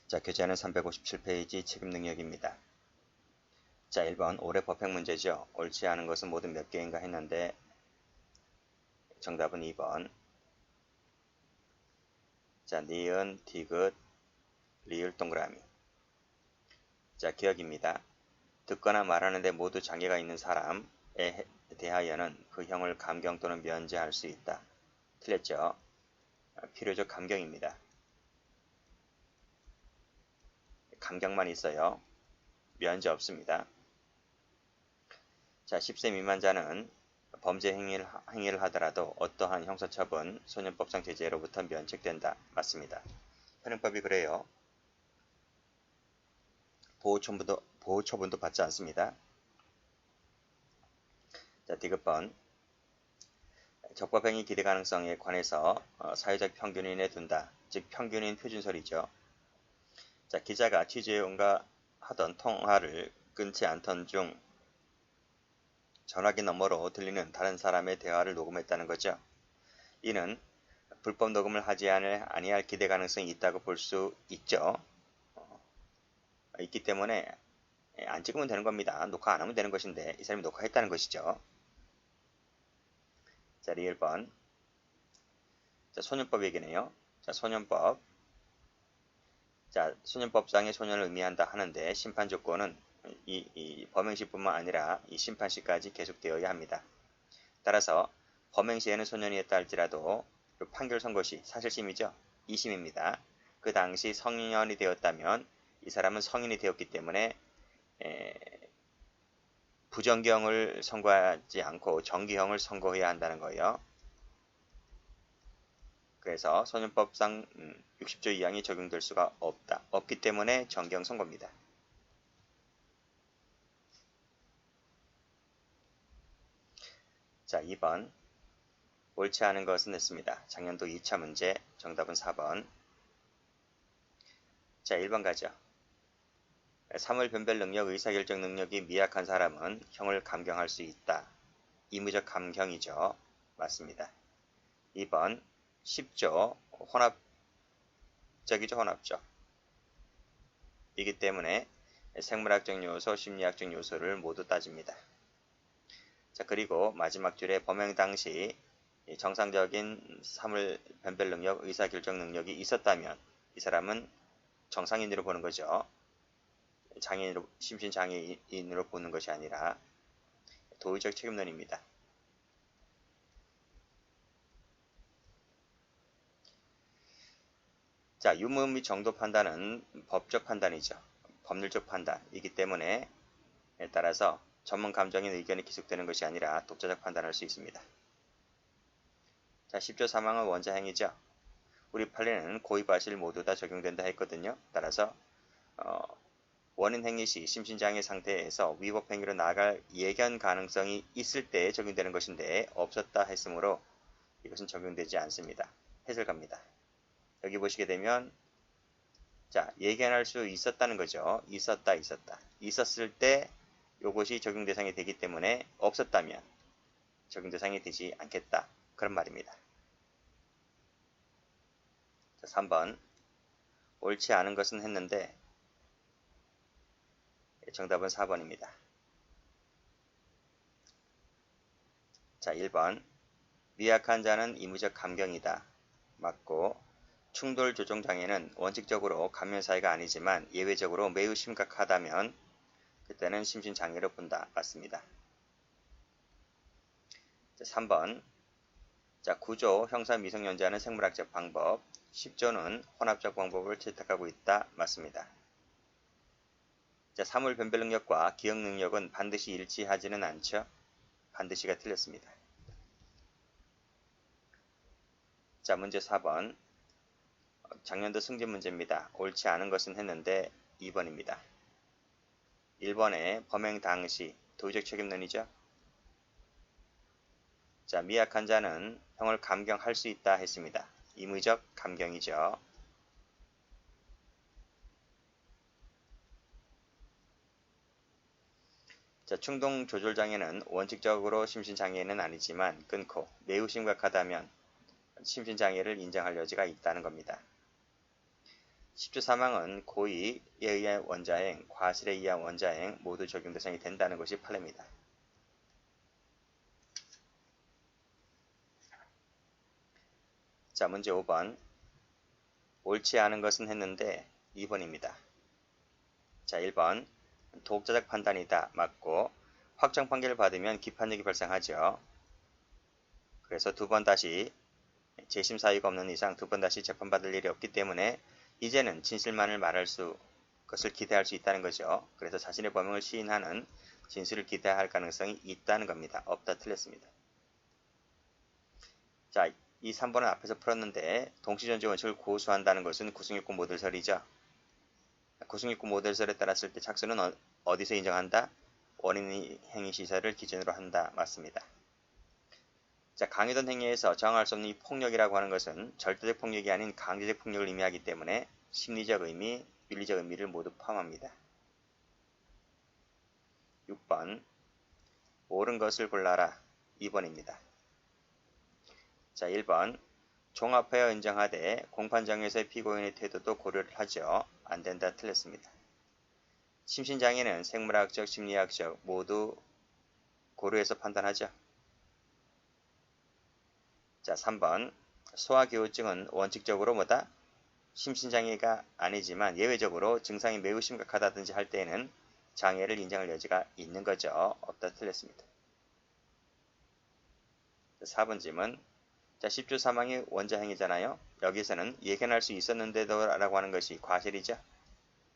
자, 교재는 357페이지 책임능력입니다. 자, 1번 올해 법행 문제죠. 옳지 않은 것은 모두 몇 개인가 했는데 정답은 2번. 자, 니은, 디귿, 리을, 동그라미. 자, 기억입니다. 듣거나 말하는 데 모두 장애가 있는 사람에 대하여는 그 형을 감경 또는 면제할 수 있다. 틀렸죠? 필요적 감경입니다. 감경만 있어요. 면제 없습니다. 자, 10세 미만자는 범죄 행위를 하더라도 어떠한 형사처분, 소년법상 제재로부터 면책된다. 맞습니다. 현행법이 그래요. 보호처분도 받지 않습니다. 자, 디귿번. 적법행위 기대 가능성에 관해서 사회적 평균인에 둔다. 즉 평균인 표준설이죠. 자, 기자가 취재원과 하던 통화를 끊지 않던 중 전화기 너머로 들리는 다른 사람의 대화를 녹음했다는 거죠. 이는 불법 녹음을 하지 아니할 기대 가능성이 있다고 볼 수 있죠. 있기 때문에 안 찍으면 되는 겁니다. 녹화 안 하면 되는 것인데 이 사람이 녹화했다는 것이죠. 자, 리을번. 자, 소년법 얘기네요. 자, 소년법. 자, 소년법상의 소년을 의미한다 하는데 심판 조건은 이 범행시뿐만 아니라 이 심판시까지 계속되어야 합니다. 따라서 범행시에는 소년이었다 할지라도 판결 선고 시 사실심이죠. 2심입니다. 그 당시 성년이 되었다면 이 사람은 성인이 되었기 때문에 부정경을 선고하지 않고 정기형을 선고해야 한다는 거예요. 그래서 소년법상 60조 이항이 적용될 수가 없기 때문에 정경 선고입니다. 자, 2번. 옳지 않은 것은 했습니다. 작년도 2차 문제, 정답은 4번. 자, 1번 가죠. 사물 변별 능력, 의사결정 능력이 미약한 사람은 형을 감경할 수 있다. 의무적 감경이죠. 맞습니다. 2번. 10조, 혼합적이죠, 혼합적. 이기 때문에 생물학적 요소, 심리학적 요소를 모두 따집니다. 자, 그리고 마지막 줄에 범행 당시 정상적인 사물 변별 능력, 의사결정 능력이 있었다면 이 사람은 정상인으로 보는 거죠. 심신장애인으로 보는 것이 아니라 도의적 책임론입니다. 자, 유무 및 정도 판단은 법적 판단이죠. 법률적 판단이기 때문에 따라서 전문 감정인 의견이 기속되는 것이 아니라 독자적 판단할 수 있습니다. 자, 10조 사망은 원자행위죠. 우리 판례는 고의과실 모두 다 적용된다 했거든요. 따라서 원인 행위 시 심신장애 상태에서 위법 행위로 나아갈 예견 가능성이 있을 때 적용되는 것인데 없었다 했으므로 이것은 적용되지 않습니다. 해설 갑니다. 여기 보시게 되면 자, 예견할 수 있었다는 거죠. 있었다. 있었을 때 이것이 적용 대상이 되기 때문에 없었다면 적용 대상이 되지 않겠다. 그런 말입니다. 자, 3번. 옳지 않은 것은 했는데 정답은 4번입니다. 자, 1번. 미약한 자는 의무적 감경이다. 맞고 충돌 조정 장애는 원칙적으로 감면 사유가 아니지만 예외적으로 매우 심각하다면 그때는 심신장애로 본다. 맞습니다. 자, 3번. 자, 9조 형사 미성년자는 생물학적 방법, 10조는 혼합적 방법을 채택하고 있다. 맞습니다. 자, 사물 변별 능력과 기억 능력은 반드시 일치하지는 않죠. 반드시가 틀렸습니다. 자, 문제 4번. 작년도 승진 문제입니다. 옳지 않은 것은 했는데 2번입니다. 1번에 범행 당시 도의적 책임론이죠. 자, 미약한 자는 형을 감경할 수 있다 했습니다. 의무적 감경이죠. 자, 충동 조절 장애는 원칙적으로 심신장애는 아니지만 끊고 매우 심각하다면 심신장애를 인정할 여지가 있다는 겁니다. 10조 사망은 고의에 의한 원자행, 과실에 의한 원자행 모두 적용 대상이 된다는 것이 판례입니다. 자, 문제 5번. 옳지 않은 것은 했는데 2번입니다. 자, 1번. 독자적 판단이다. 맞고 확정 판결을 받으면 기판력이 발생하죠. 그래서 두 번 다시 재심 사유가 없는 이상 두 번 다시 재판받을 일이 없기 때문에 이제는 진실만을 말할 것을 기대할 수 있다는 거죠. 그래서 자신의 범행을 시인하는 진술을 기대할 가능성이 있다는 겁니다. 없다 틀렸습니다. 자, 이 3번은 앞에서 풀었는데 동시존재 원칙을 고수한다는 것은 구승유권 모델설이죠. 구승유권 모델설에 따랐을 때 착수는 어디서 인정한다? 원인 행위 시설을 기준으로 한다. 맞습니다. 자, 강요된 행위에서 정할 수 없는 이 폭력이라고 하는 것은 절대적 폭력이 아닌 강제적 폭력을 의미하기 때문에 심리적 의미, 윤리적 의미를 모두 포함합니다. 6번. 옳은 것을 골라라. 2번입니다. 자, 1번. 종합하여 인정하되 공판정에서의 피고인의 태도도 고려를 하죠. 안된다. 틀렸습니다. 심신장애는 생물학적, 심리학적 모두 고려해서 판단하죠. 자, 3번. 소아교우증은 원칙적으로 뭐다? 심신장애가 아니지만 예외적으로 증상이 매우 심각하다든지 할 때에는 장애를 인정할 여지가 있는 거죠. 없다. 틀렸습니다. 4번 질문. 자, 10조 사망이 원자행위잖아요. 여기서는 예견할 수 있었는데도 라고 하는 것이 과실이죠.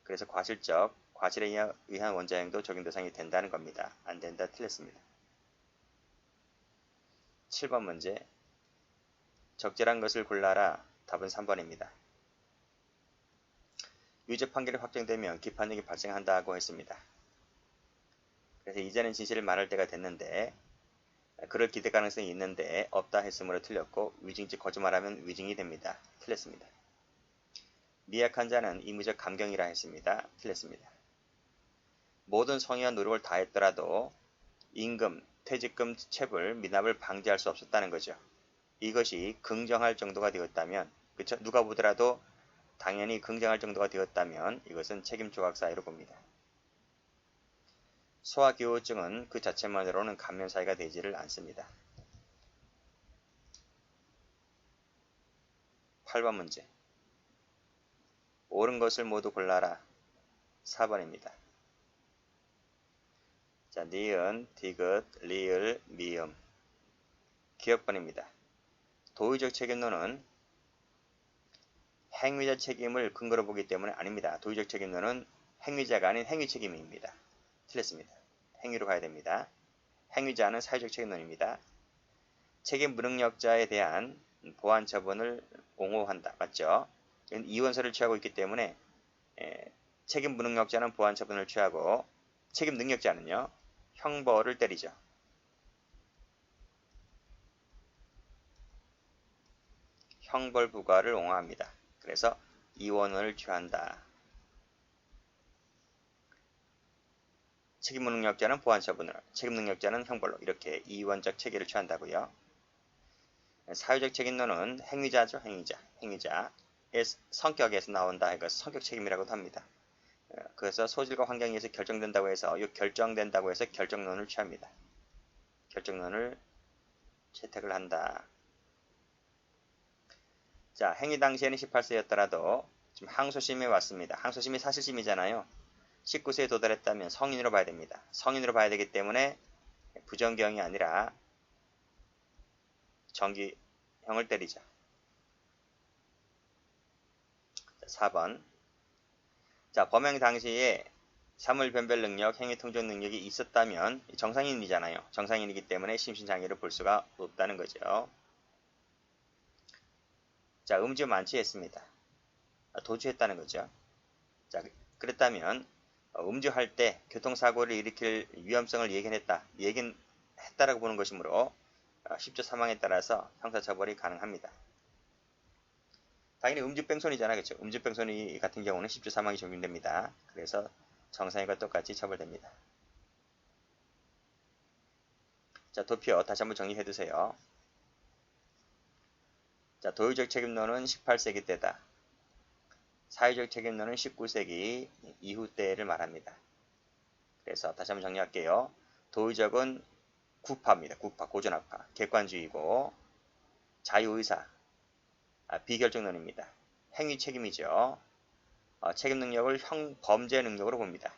그래서 과실에 의한 원자행도 적용 대상이 된다는 겁니다. 안 된다. 틀렸습니다. 7번 문제. 적절한 것을 골라라. 답은 3번입니다. 유죄 판결이 확정되면 기판력이 발생한다고 했습니다. 그래서 이제는 진실을 말할 때가 됐는데 그럴 기대 가능성이 있는데 없다 했으므로 틀렸고 위증죄 거짓말하면 위증이 됩니다. 틀렸습니다. 미약한 자는 임의적 감경이라 했습니다. 틀렸습니다. 모든 성의와 노력을 다했더라도 임금, 퇴직금, 체불, 미납을 방지할 수 없었다는 거죠. 이것이 긍정할 정도가 되었다면, 그쵸? 누가 보더라도 당연히 긍정할 정도가 되었다면 이것은 책임 조각 사유로 봅니다. 소아교우증은 그 자체만으로는 감면 사유가 되지를 않습니다. 8번 문제. 옳은 것을 모두 골라라. 4번입니다. 자, 니은, 디귿, 리을, 미음. 기억번입니다. 도의적 책임론은 행위자 책임을 근거로 보기 때문에 아닙니다. 도의적 책임론은 행위자가 아닌 행위 책임입니다. 틀렸습니다. 행위로 가야 됩니다. 행위자는 사회적 책임론입니다. 책임 무능력자에 대한 보완 처분을 옹호한다. 맞죠? 이원서를 취하고 있기 때문에 책임 무능력자는 보완 처분을 취하고 책임 능력자는요. 형벌을 때리죠. 형벌 부과를 옹호합니다. 그래서 이원을 취한다. 책임 무능력자는 보완 처분을, 책임 능력자는 형벌로 이렇게 이원적 체계를 취한다고요. 사회적 책임론은 행위자죠. 행위자의 성격에서 나온다. 이것 성격 책임이라고도 합니다. 그래서 소질과 환경에 의해서 결정된다고 해서 결정론을 취합니다. 결정론을 채택을 한다. 자, 행위 당시에는 18세였더라도 지금 항소심에 왔습니다. 항소심이 사실심이잖아요. 19세에 도달했다면 성인으로 봐야 됩니다. 성인으로 봐야 되기 때문에 부정경이 아니라 정기형을 때리죠. 4번. 자, 범행 당시에 사물 변별 능력, 행위 통제 능력이 있었다면 정상인이잖아요. 정상인이기 때문에 심신장애를 볼 수가 없다는 거죠. 자, 음주 만취했습니다. 도주했다는 거죠. 자, 그랬다면 음주할 때 교통사고를 일으킬 위험성을 예견했다라고 보는 것이므로 10조 사망에 따라서 형사처벌이 가능합니다. 당연히 음주뺑소니잖아요. 그렇죠? 음주뺑소니 같은 경우는 10조 사망이 적용됩니다. 그래서 정상인과 똑같이 처벌됩니다. 자, 도표 다시 한번 정리해 두세요. 자, 도의적 책임론은 18세기 때다. 사회적 책임론은 19세기 이후 때를 말합니다. 그래서 다시 한번 정리할게요. 도의적은 구파입니다. 구파, 고전학파, 객관주의고 자유의사, 비결정론입니다. 행위 책임이죠. 책임 능력을 범죄 능력으로 봅니다.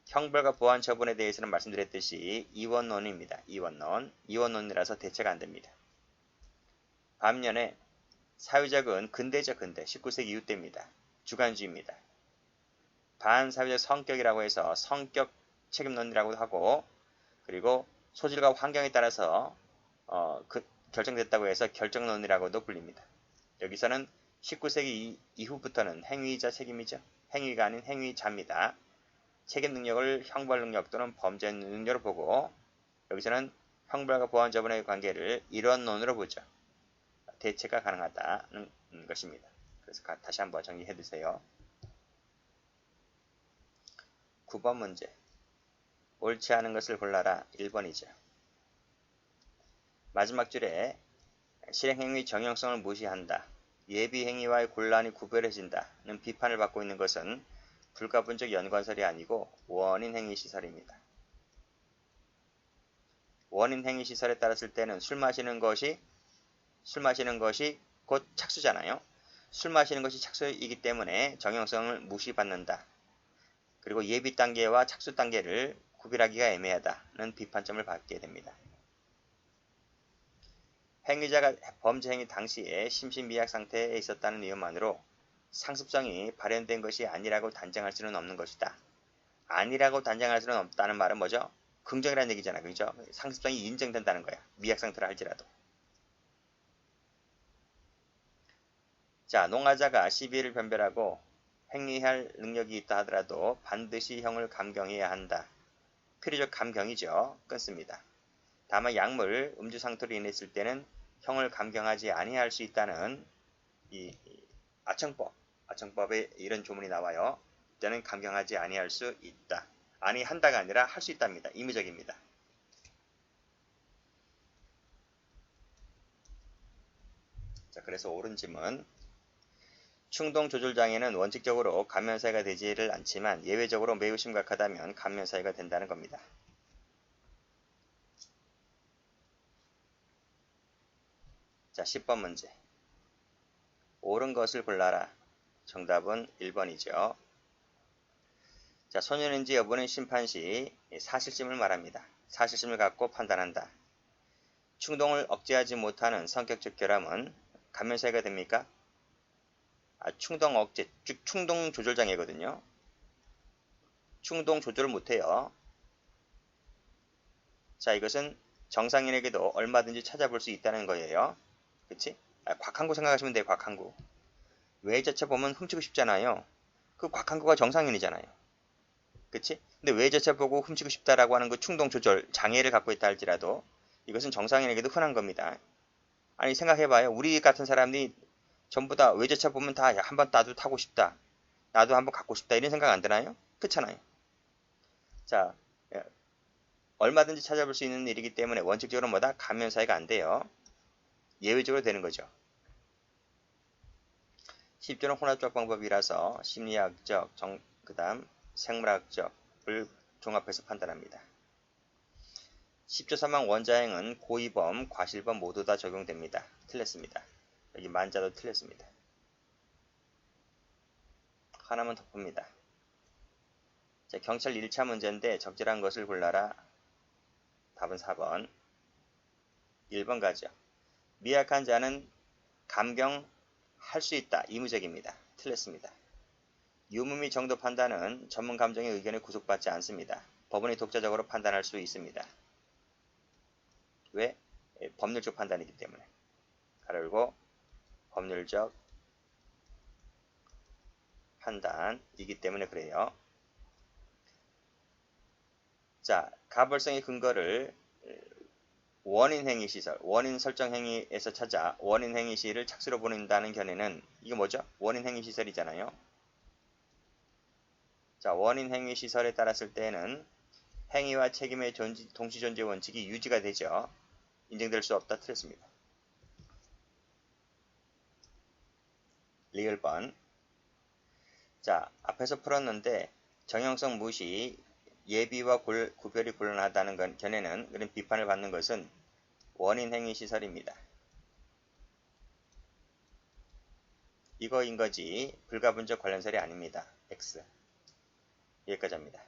형벌과 보완 처분에 대해서는 말씀드렸듯이 이원론입니다. 이원론이라서 대체가 안됩니다. 반면에 사회적은 근대죠. 근대 19세기 이후 때입니다. 주관주의입니다. 반사회적 성격이라고 해서 성격 책임론이라고도 하고 그리고 소질과 환경에 따라서 결정됐다고 해서 결정론이라고도 불립니다. 여기서는 19세기 이후부터는 행위자 책임이죠. 행위가 아닌 행위자입니다. 책임 능력을 형벌 능력 또는 범죄 능력으로 보고 여기서는 형벌과 보완 처분의 관계를 이론론으로 보죠. 대체가 가능하다는 것입니다. 그래서 다시 한번 정리해 두세요. 9번 문제. 옳지 않은 것을 골라라. 1번이죠. 마지막 줄에 실행행위 정형성을 무시한다. 예비행위와의 곤란이 구별해진다는 비판을 받고 있는 것은 불가분적 연관설이 아니고 원인행위시설입니다. 원인행위시설에 따랐을 때는 술 마시는 것이 곧 착수잖아요. 술 마시는 것이 착수이기 때문에 정형성을 무시받는다. 그리고 예비 단계와 착수 단계를 구별하기가 애매하다는 비판점을 받게 됩니다. 행위자가 범죄 행위 당시에 심신미약 상태에 있었다는 이유만으로 상습성이 발현된 것이 아니라고 단정할 수는 없는 것이다. 아니라고 단정할 수는 없다는 말은 뭐죠? 긍정이라는 얘기잖아요. 그죠? 상습성이 인정된다는 거야. 미약 상태라 할지라도. 자, 농하자가 시비를 변별하고 행위할 능력이 있다 하더라도 반드시 형을 감경해야 한다. 필요적 감경이죠. 끊습니다. 다만 약물, 음주 상태로 인했을 때는 형을 감경하지 아니할 수 있다는 이 아청법에 이런 조문이 나와요. 이때는 감경하지 아니할 수 있다. 아니한다가 아니라 할 수 있답니다. 임의적입니다. 자, 그래서 옳은 질문. 충동조절장애는 원칙적으로 감면사회가 되지를 않지만 예외적으로 매우 심각하다면 감면사회가 된다는 겁니다. 자, 10번 문제. 옳은 것을 골라라. 정답은 1번이죠. 자, 소년인지 여부는 심판시 사실심을 말합니다. 사실심을 갖고 판단한다. 충동을 억제하지 못하는 성격적 결함은 감면사회가 됩니까? 충동 억제, 즉 충동 조절 장애거든요. 충동 조절을 못해요. 자, 이것은 정상인에게도 얼마든지 찾아볼 수 있다는 거예요. 그치? 곽한구 생각하시면 돼요. 곽한구. 외제차 보면 훔치고 싶잖아요. 그 곽한구가 정상인이잖아요. 그치? 근데 외제차 보고 훔치고 싶다라고 하는 그 충동 조절 장애를 갖고 있다 할지라도 이것은 정상인에게도 흔한 겁니다. 아니 생각해봐요. 우리 같은 사람이 전부 다 외제차 보면 다 한번 나도 타고 싶다. 나도 한번 갖고 싶다. 이런 생각 안 드나요? 그렇잖아요. 자, 얼마든지 찾아볼 수 있는 일이기 때문에 원칙적으로 뭐다? 감면사회가 안 돼요. 예외적으로 되는 거죠. 10조는 혼합적 방법이라서 심리학적, 그 다음 생물학적을 종합해서 판단합니다. 10조 3항 원자행은 고의범, 과실범 모두 다 적용됩니다. 틀렸습니다. 여기 만자도 틀렸습니다. 하나만 더 봅니다. 자, 경찰 1차 문제인데 적절한 것을 골라라. 답은 4번. 1번 가죠. 미약한 자는 감경할 수 있다. 의무적입니다. 틀렸습니다. 유무 및 정도 판단은 전문 감정의 의견에 구속받지 않습니다. 법원이 독자적으로 판단할 수 있습니다. 왜? 법률적 판단이기 때문에. 가로 열고 법률적 판단이기 때문에 그래요. 자, 가벌성의 근거를 원인행위시설, 원인 설정 행위에서 찾아 원인행위시를 착수로 보낸다는 견해는 이게 뭐죠? 원인행위시설이잖아요. 자, 원인행위시설에 따랐을 때는 행위와 책임의 동시존재 원칙이 유지가 되죠. 인정될 수 없다. 틀렸습니다. 리을번. 자, 앞에서 풀었는데 정형성 무시, 예비와 구별이 곤란하다는 견해는 그런 비판을 받는 것은 원인 행위 시설입니다. 이거인 거지 불가분적 관련설이 아닙니다. X. 여기까지 합니다.